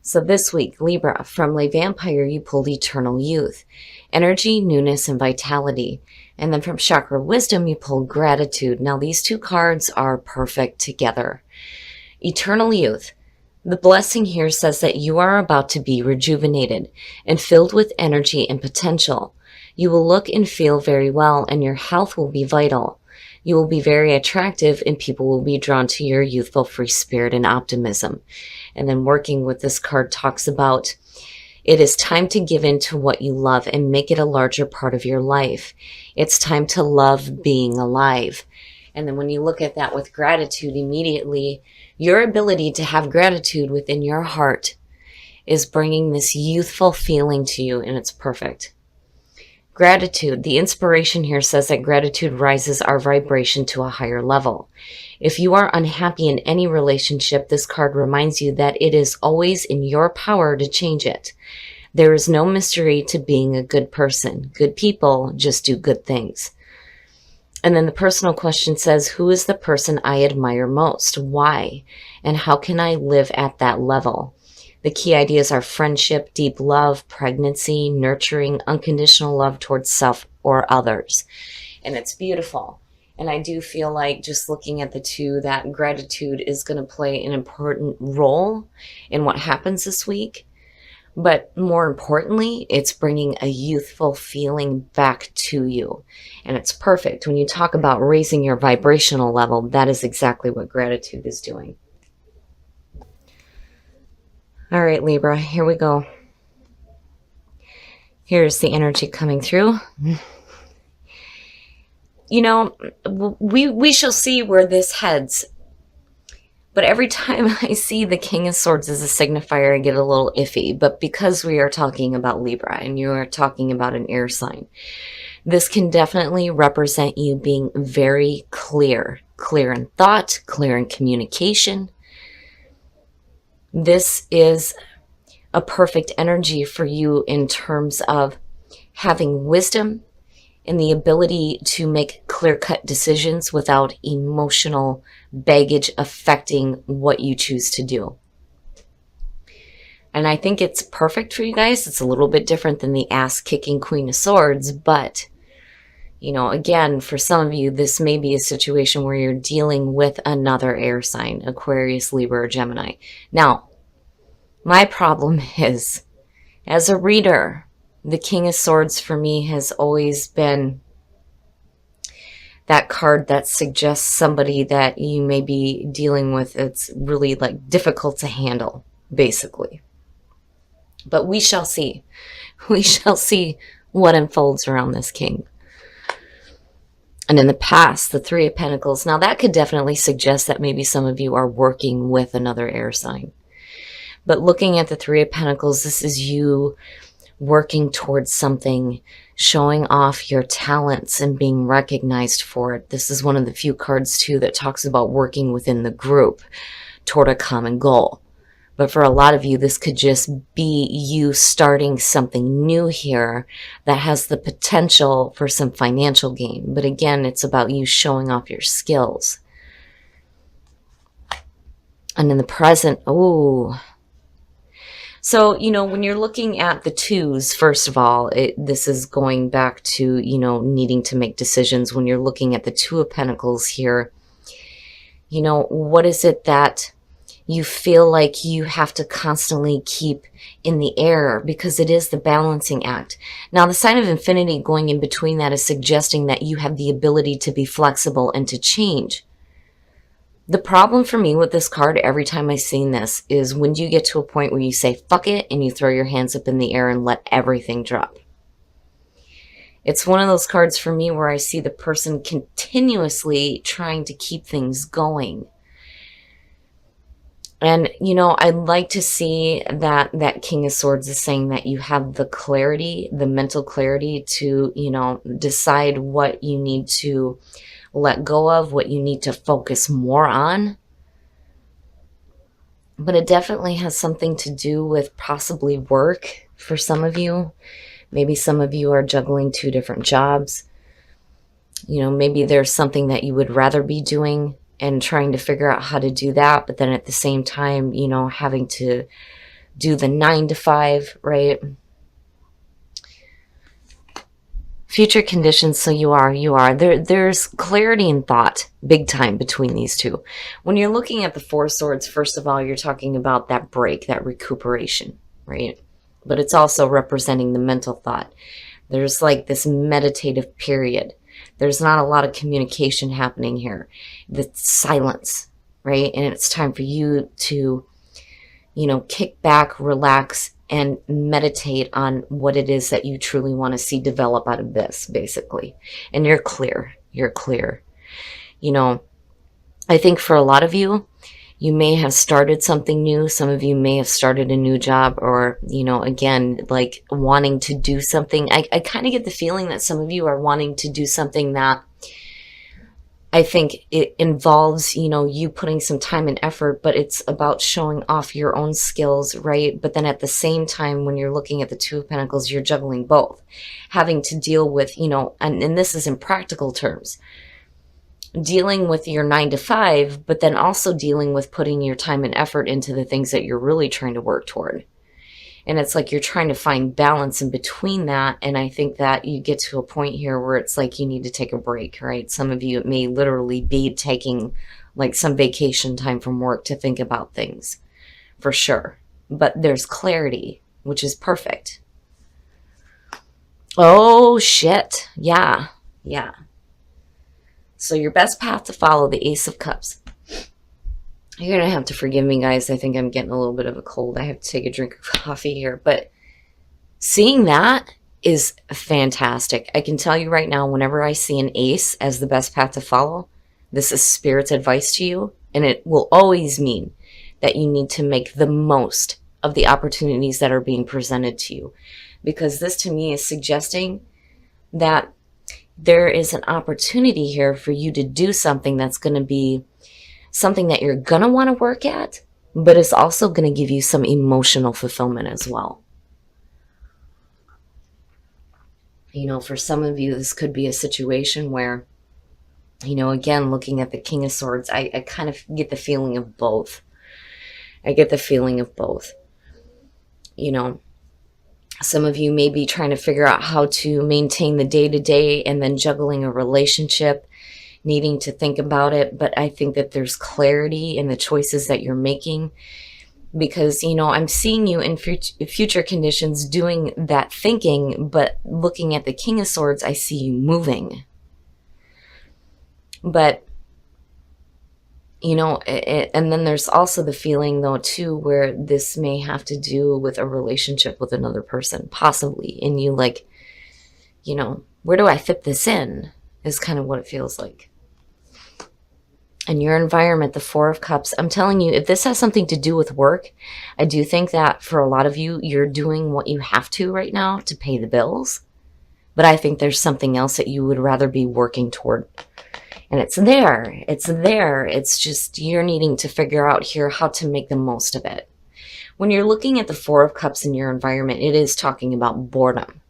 So this week, Libra, from Le Vampire, you pulled Eternal Youth, energy, newness, and vitality. And then from Chakra Wisdom, you pulled Gratitude. Now these two cards are perfect together. Eternal Youth. The blessing here says that you are about to be rejuvenated and filled with energy and potential. You will look and feel very well, and your health will be vital. You will be very attractive, and people will be drawn to your youthful free spirit and optimism. And then working with this card talks about it is time to give in to what you love and make it a larger part of your life. It's time to love being alive. And then when you look at that with gratitude, immediately your ability to have gratitude within your heart is bringing this youthful feeling to you, and it's perfect. Gratitude. The inspiration here says that gratitude rises our vibration to a higher level. If you are unhappy in any relationship, this card reminds you that it is always in your power to change it. There is no mystery to being a good person. Good people just do good things. And then the personal question says, who is the person I admire most? Why? And how can I live at that level? The key ideas are friendship, deep love, pregnancy, nurturing, unconditional love towards self or others. And it's beautiful. And I do feel like just looking at the two, that gratitude is going to play an important role in what happens this week. But more importantly, it's bringing a youthful feeling back to you. And it's perfect. When you talk about raising your vibrational level, that is exactly what gratitude is doing. All right, Libra, here we go. Here's the energy coming through. You know, we shall see where this heads. But every time I see the King of Swords as a signifier, I get a little iffy. But because we are talking about Libra and you are talking about an air sign, this can definitely represent you being very clear. Clear in thought, clear in communication. This is a perfect energy for you in terms of having wisdom and the ability to make clear-cut decisions without emotional baggage affecting what you choose to do. And I think it's perfect for you guys. It's a little bit different than the ass-kicking Queen of Swords, but, you know, again, for some of you, this may be a situation where you're dealing with another air sign, Aquarius, Libra, or Gemini. Now, my problem is, as a reader, the King of Swords for me has always been that card that suggests somebody that you may be dealing with. It's really like difficult to handle, basically. But we shall see. We shall see what unfolds around this king. And in the past, the Three of Pentacles. Now that could definitely suggest that maybe some of you are working with another air sign. But looking at the Three of Pentacles, this is you working towards something, showing off your talents and being recognized for it. This is one of the few cards too that talks about working within the group toward a common goal. But for a lot of you, this could just be you starting something new here that has the potential for some financial gain. But again, it's about you showing off your skills. And in the present, oh, so, you know, when you're looking at the twos, first of all, this is going back to, you know, needing to make decisions. When you're looking at the Two of Pentacles here, you know, what is it that you feel like you have to constantly keep in the air? Because it is the balancing act. Now, the sign of infinity going in between that is suggesting that you have the ability to be flexible and to change. The problem for me with this card, every time I've seen this, is when you get to a point where you say, fuck it, and you throw your hands up in the air and let everything drop. It's one of those cards for me where I see the person continuously trying to keep things going. And, you know, I'd like to see that King of Swords is saying that you have the clarity, the mental clarity to, you know, decide what you need to let go of, what you need to focus more on. But it definitely has something to do with possibly work for some of you. Maybe some of you are juggling 2 different jobs. You know, maybe there's something that you would rather be doing and trying to figure out how to do that. But then at the same time, you know, having to do the 9 to 5, right? Future conditions, so you are. There's clarity in thought, big time, between these two. When you're looking at the Four of Swords, first of all, you're talking about that break, that recuperation, right? But it's also representing the mental thought. There's like this meditative period. There's not a lot of communication happening here. The silence, right? And it's time for you to, kick back, relax, and meditate on what it is that you truly want to see develop out of this, basically. And you're clear. You're clear. I think for a lot of you, you may have started something new. Some of you may have started a new job, or, again, like wanting to do something. I kind of get the feeling that some of you are wanting to do something that I think it involves, you putting some time and effort, but it's about showing off your own skills, right? But then at the same time, when you're looking at the Two of Pentacles, you're juggling both, having to deal with, and this is in practical terms, dealing with your 9 to 5, but then also dealing with putting your time and effort into the things that you're really trying to work toward. And it's like you're trying to find balance in between that. And I think that you get to a point here where it's like you need to take a break, right? Some of you, it may literally be taking like some vacation time from work to think about things, for sure. But there's clarity, which is perfect. Oh, shit. Yeah. So your best path to follow, the Ace of Cups. You're going to have to forgive me, guys. I think I'm getting a little bit of a cold. I have to take a drink of coffee here. But seeing that is fantastic. I can tell you right now, whenever I see an ace as the best path to follow, this is Spirit's advice to you. And it will always mean that you need to make the most of the opportunities that are being presented to you. Because this to me is suggesting that there is an opportunity here for you to do something that's going to be something that you're going to want to work at, but it's also going to give you some emotional fulfillment as well. For some of you, this could be a situation where, again, looking at the King of Swords, I kind of get the feeling of both. Some of you may be trying to figure out how to maintain the day-to-day and then juggling a relationship, needing to think about it. But I think that there's clarity in the choices that you're making, because, I'm seeing you in future conditions doing that thinking, but looking at the King of Swords, I see you moving. But, and then there's also the feeling, though, too, where this may have to do with a relationship with another person, possibly. And you like, where do I fit this in? Is kind of what it feels like. And your environment, the Four of Cups, I'm telling you, if this has something to do with work, I do think that for a lot of you, you're doing what you have to right now to pay the bills. But I think there's something else that you would rather be working toward. And it's there. It's just you're needing to figure out here how to make the most of it. When you're looking at the Four of Cups in your environment, it is talking about boredom.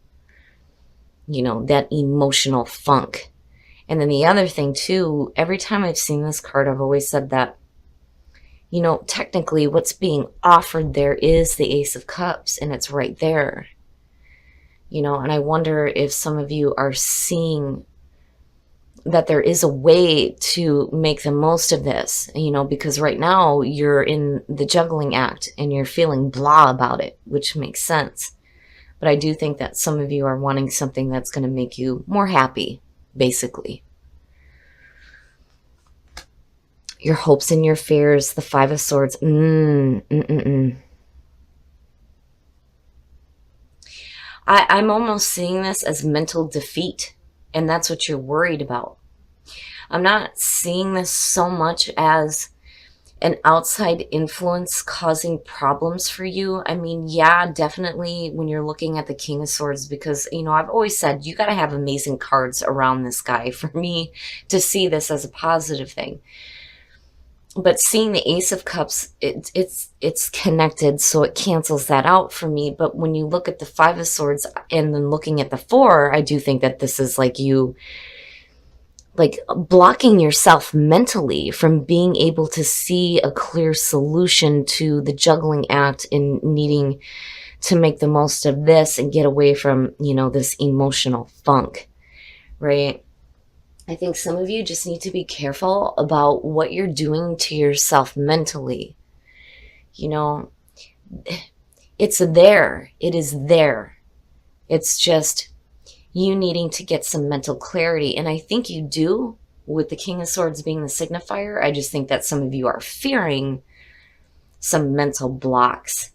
That emotional funk. And then the other thing too, every time I've seen this card, I've always said that, technically what's being offered there is the Ace of Cups, and it's right there. And I wonder if some of you are seeing that there is a way to make the most of this, because right now you're in the juggling act and you're feeling blah about it, which makes sense. But I do think that some of you are wanting something that's going to make you more happy, basically. Your hopes and your fears, the Five of Swords. I'm almost seeing this as mental defeat, and that's what you're worried about. I'm not seeing this so much as an outside influence causing problems for you. I mean, yeah, definitely when you're looking at the King of Swords, because, I've always said you got to have amazing cards around this guy for me to see this as a positive thing. But seeing the Ace of Cups, it's connected, so it cancels that out for me. But when you look at the Five of Swords and then looking at the Four, I do think that this is like you like blocking yourself mentally from being able to see a clear solution to the juggling act and needing to make the most of this and get away from, this emotional funk, right? I think some of you just need to be careful about what you're doing to yourself mentally. It's there. It is there. It's just you needing to get some mental clarity. And I think you do with the King of Swords being the signifier. I just think that some of you are fearing some mental blocks.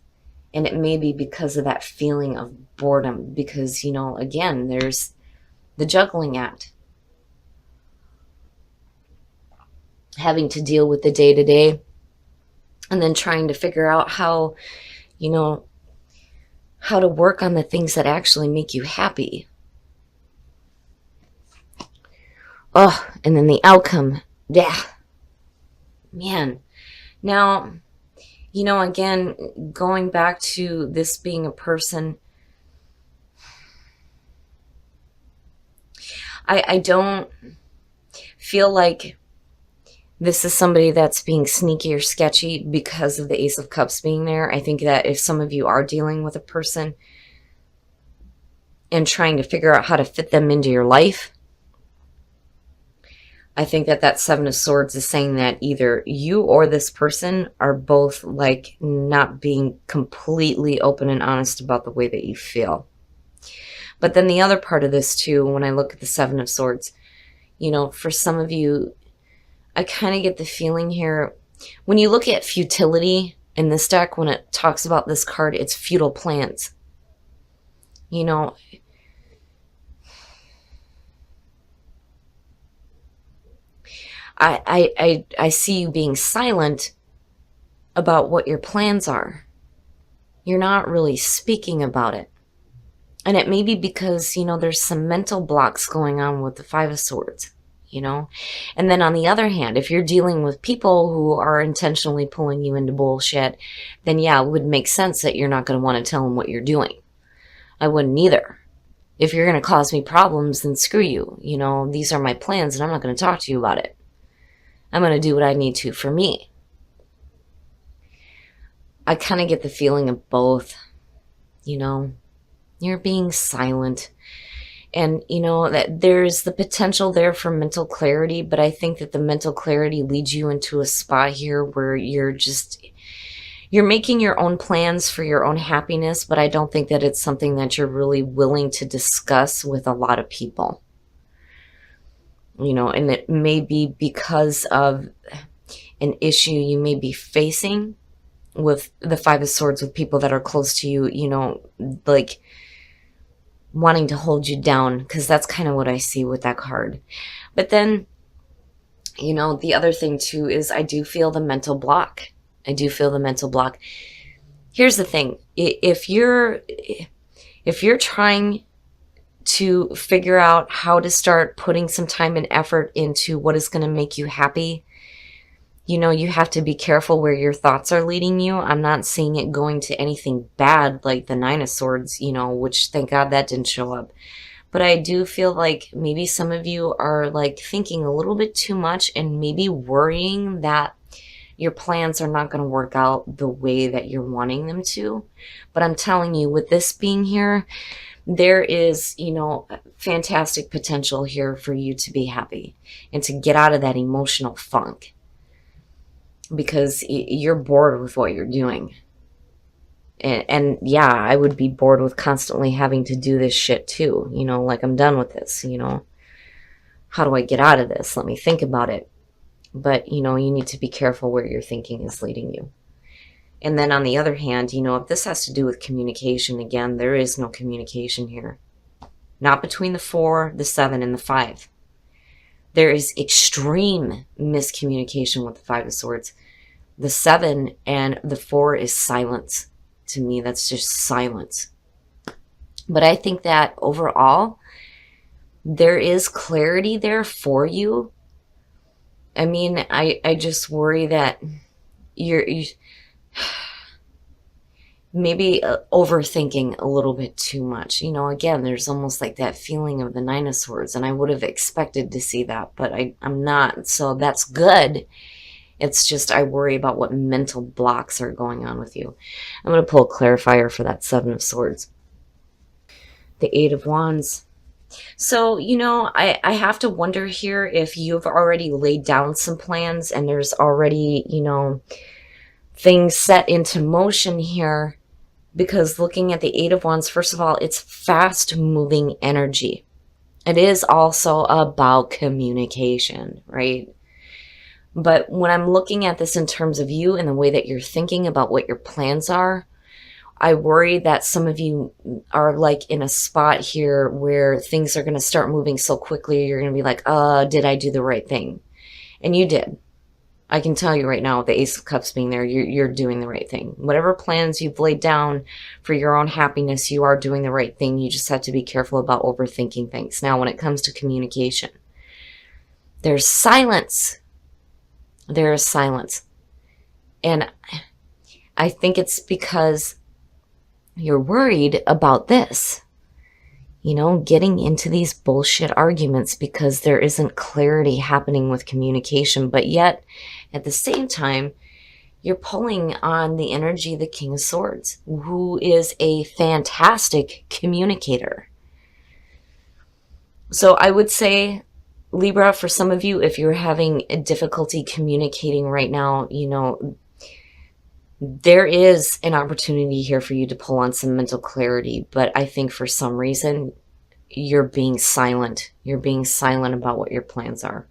And it may be because of that feeling of boredom. Because, again, there's the juggling act. Having to deal with the day-to-day. And then trying to figure out how to work on the things that actually make you happy. Oh, and then the outcome. Yeah. Man. Now, again, going back to this being a person, I don't feel like this is somebody that's being sneaky or sketchy because of the Ace of Cups being there. I think that if some of you are dealing with a person and trying to figure out how to fit them into your life, I think that Seven of Swords is saying that either you or this person are both like not being completely open and honest about the way that you feel. But then the other part of this too, when I look at the Seven of Swords, for some of you, I kind of get the feeling here, when you look at futility in this deck, when it talks about this card, it's futile plans. I see you being silent about what your plans are. You're not really speaking about it. And it may be because, there's some mental blocks going on with the Five of Swords, And then on the other hand, if you're dealing with people who are intentionally pulling you into bullshit, then yeah, it would make sense that you're not going to want to tell them what you're doing. I wouldn't either. If you're going to cause me problems, then screw you. These are my plans and I'm not going to talk to you about it. I'm going to do what I need to for me. I kind of get the feeling of both, You're being silent. And, that there's the potential there for mental clarity, but I think that the mental clarity leads you into a spot here where you're making your own plans for your own happiness, but I don't think that it's something that you're really willing to discuss with a lot of people. And it may be because of an issue you may be facing with the Five of Swords with people that are close to you, like wanting to hold you down, because that's kind of what I see with that card. But then, the other thing too is I do feel the mental block. Here's the thing. If you're trying to figure out how to start putting some time and effort into what is going to make you happy, you have to be careful where your thoughts are leading you. I'm not seeing it going to anything bad like the Nine of Swords, which thank God that didn't show up. But I do feel like maybe some of you are like thinking a little bit too much and maybe worrying that your plans are not going to work out the way that you're wanting them to. But I'm telling you, with this being here, there is, fantastic potential here for you to be happy and to get out of that emotional funk. Because you're bored with what you're doing. And yeah, I would be bored with constantly having to do this shit too. Like I'm done with this, How do I get out of this? Let me think about it. But, you need to be careful where your thinking is leading you. And then on the other hand, if this has to do with communication, again, there is no communication here. Not between the 4, the 7, and the 5. There is extreme miscommunication with the Five of Swords. The 7 and the 4 is silence. To me, that's just silence. But I think that overall, there is clarity there for you. I mean, I just worry that maybe overthinking a little bit too much. You know, again, there's almost like that feeling of the Nine of Swords, and I would have expected to see that, but I'm not. So that's good. It's just I worry about what mental blocks are going on with you. I'm going to pull a clarifier for that Seven of Swords. The Eight of Wands. So, you know, I have to wonder here if you've already laid down some plans and there's already, you know, things set into motion here. Because looking at the Eight of Wands, first of all, it's fast moving energy. It is also about communication, right? But when I'm looking at this in terms of you and the way that you're thinking about what your plans are, I worry that some of you are like in a spot here where things are going to start moving so quickly. You're going to be like, did I do the right thing? And you did. I can tell you right now, with the Ace of Cups being there, you're doing the right thing. Whatever plans you've laid down for your own happiness, you are doing the right thing. You just have to be careful about overthinking things. Now, when it comes to communication, there's silence. There is silence. And I think it's because you're worried about this. You know, getting into these bullshit arguments because there isn't clarity happening with communication. But yet, at the same time, you're pulling on the energy of the King of Swords, who is a fantastic communicator. So I would say, Libra, for some of you, if you're having a difficulty communicating right now, you know, there is an opportunity here for you to pull on some mental clarity, but I think for some reason you're being silent. You're being silent about what your plans are.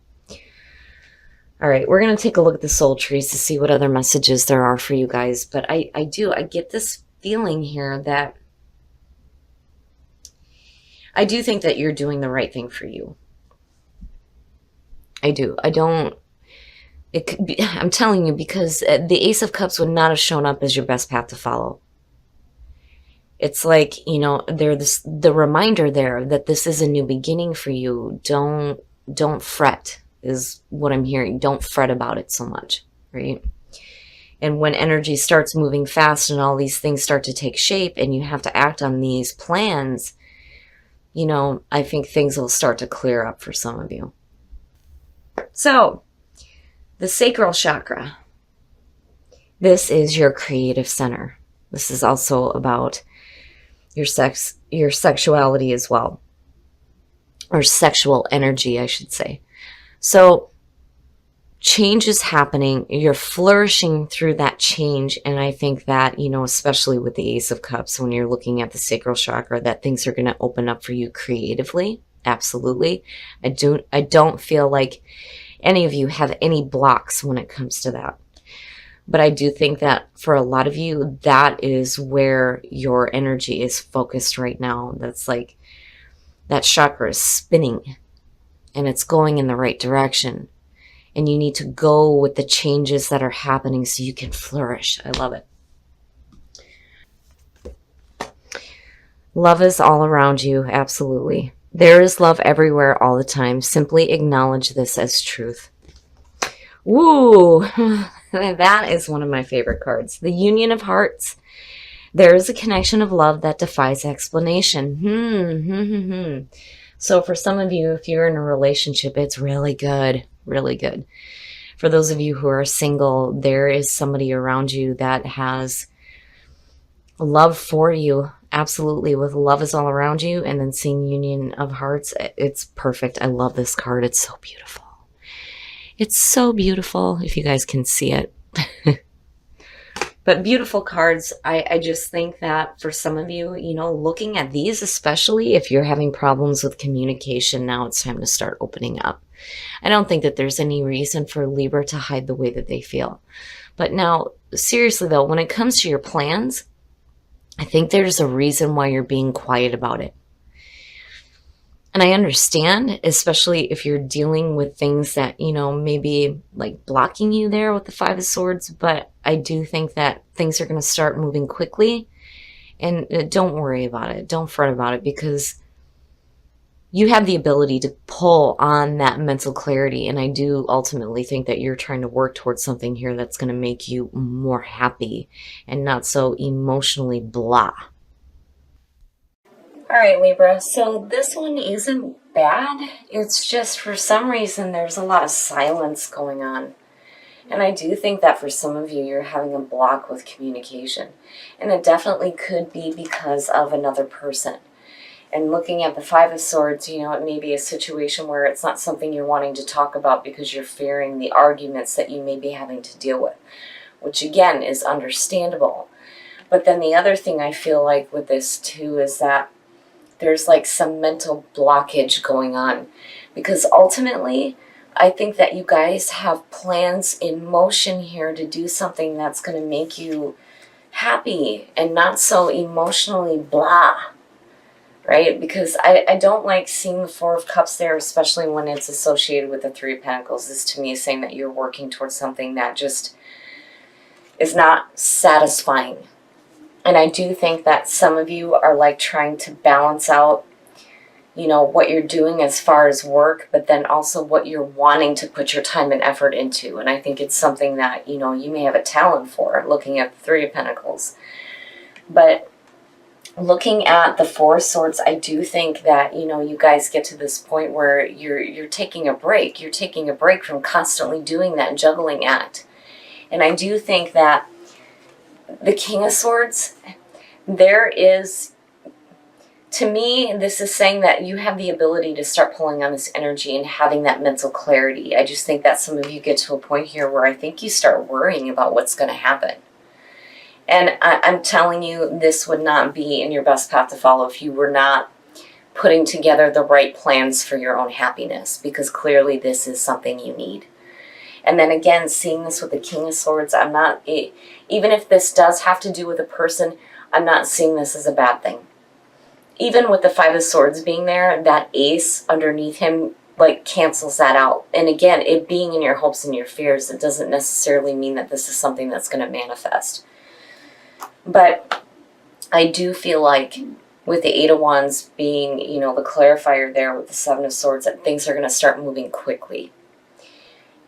All right, we're going to take a look at the soul trees to see what other messages there are for you guys. But I get this feeling here that I do think that you're doing the right thing for you. I do. I don't. It could be, I'm telling you, because the Ace of Cups would not have shown up as your best path to follow. It's like, you know, the reminder there that this is a new beginning for you. Don't fret is what I'm hearing. Don't fret about it so much, right? And when energy starts moving fast and all these things start to take shape and you have to act on these plans, you know, I think things will start to clear up for some of you. So, the sacral chakra. This is your creative center. This is also about your sexuality as well. Or sexual energy, I should say. So, change is happening. You're flourishing through that change. And I think that, you know, especially with the Ace of Cups, when you're looking at the sacral chakra, that things are going to open up for you creatively. Absolutely. I don't feel like any of you have any blocks when it comes to that. But I do think that for a lot of you, that is where your energy is focused right now. That's like, that chakra is spinning and it's going in the right direction. And you need to go with the changes that are happening so you can flourish. I love it. Love is all around you, absolutely. There is love everywhere all the time. Simply acknowledge this as truth. Woo! That is one of my favorite cards. The Union of Hearts. There is a connection of love that defies explanation. So for some of you, if you're in a relationship, it's really good. Really good. For those of you who are single, there is somebody around you that has love for you. Absolutely, with love is all around you, and then seeing Union of Hearts, it's perfect. I love this card. It's so beautiful. It's so beautiful, if you guys can see it. But beautiful cards. I just think that for some of you, you know, looking at these, especially if you're having problems with communication, now it's time to start opening up. I don't think that there's any reason for Libra to hide the way that they feel. But now, seriously though, when it comes to your plans, I think there's a reason why you're being quiet about it. And I understand, especially if you're dealing with things that, you know, maybe like blocking you there with the Five of Swords, but I do think that things are going to start moving quickly. And don't worry about it. Don't fret about it, because you have the ability to pull on that mental clarity. And I do ultimately think that you're trying to work towards something here that's going to make you more happy and not so emotionally blah. All right, Libra. So this one isn't bad. It's just for some reason there's a lot of silence going on. And I do think that for some of you, you're having a block with communication. And it definitely could be because of another person. And looking at the Five of Swords, you know, it may be a situation where it's not something you're wanting to talk about because you're fearing the arguments that you may be having to deal with, which again is understandable. But then the other thing I feel like with this too is that there's like some mental blockage going on, because ultimately I think that you guys have plans in motion here to do something that's going to make you happy and not so emotionally blah, right? Because I don't like seeing the Four of Cups there, especially when it's associated with the Three of Pentacles. This to me is saying that you're working towards something that just is not satisfying. And I do think that some of you are like trying to balance out, you know, what you're doing as far as work, but then also what you're wanting to put your time and effort into. And I think it's something that, you know, you may have a talent for, looking at the Three of Pentacles. But looking at the Four of Swords, I do think that, you know, you guys get to this point where you're taking a break. You're taking a break from constantly doing that juggling act. And I do think that the King of Swords, there is, to me, this is saying that you have the ability to start pulling on this energy and having that mental clarity. I just think that some of you get to a point here where I think you start worrying about what's going to happen. And I'm telling you, this would not be in your best path to follow if you were not putting together the right plans for your own happiness, because clearly this is something you need. And then again, seeing this with the King of Swords, I'm not, even if this does have to do with a person, I'm not seeing this as a bad thing. Even with the Five of Swords being there, that ace underneath him like cancels that out. And again, it being in your hopes and your fears, it doesn't necessarily mean that this is something that's going to manifest. But I do feel like with the Eight of Wands being, you know, the clarifier there with the Seven of Swords, that things are going to start moving quickly.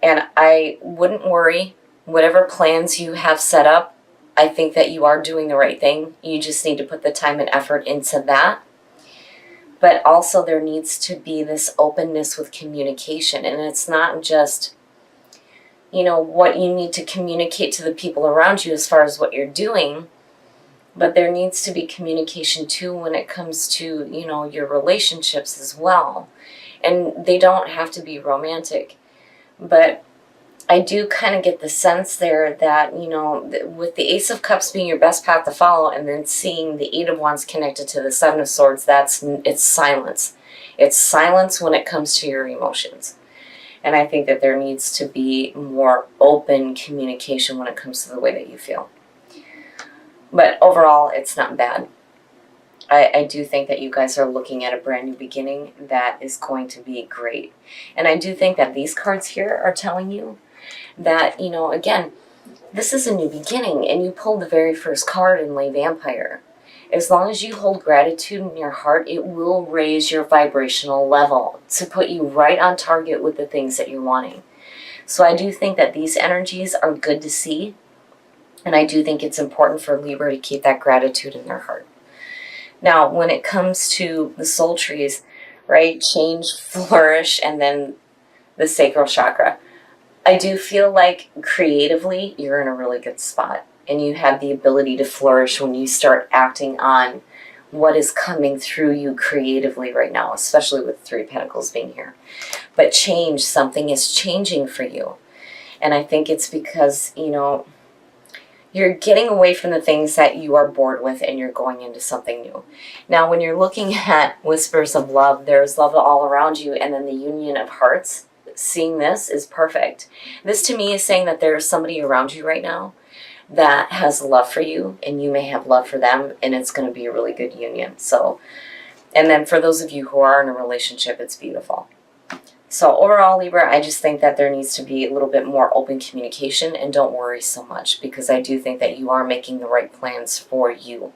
And I wouldn't worry. Whatever plans you have set up, I think that you are doing the right thing. You just need to put the time and effort into that. But also there needs to be this openness with communication. And it's not just, you know, what you need to communicate to the people around you as far as what you're doing, but there needs to be communication too when it comes to, you know, your relationships as well. And they don't have to be romantic. But I do kind of get the sense there that, you know, with the Ace of Cups being your best path to follow, and then seeing the Eight of Wands connected to the Seven of Swords, it's silence. It's silence when it comes to your emotions. And I think that there needs to be more open communication when it comes to the way that you feel. But overall, it's not bad. I do think that you guys are looking at a brand new beginning that is going to be great. And I do think that these cards here are telling you that, you know, again, this is a new beginning, and you pulled the very first card in Lay Vampire. As long as you hold gratitude in your heart, it will raise your vibrational level to put you right on target with the things that you're wanting. So I do think that these energies are good to see. And I do think it's important for Libra to keep that gratitude in their heart. Now, when it comes to the soul trees, right, change, flourish, and then the sacral chakra, I do feel like creatively you're in a really good spot. And you have the ability to flourish when you start acting on what is coming through you creatively right now, especially with Three of Pentacles being here. But change, something is changing for you. And I think it's because, you know, you're getting away from the things that you are bored with and you're going into something new. Now, when you're looking at Whispers of Love, there's love all around you, and then the union of hearts. Seeing this is perfect. This to me is saying that there's somebody around you right now that has love for you, and you may have love for them, and it's going to be a really good union. So, and then for those of you who are in a relationship, it's beautiful. So overall, Libra, I just think that there needs to be a little bit more open communication, and don't worry so much, because I do think that you are making the right plans for you.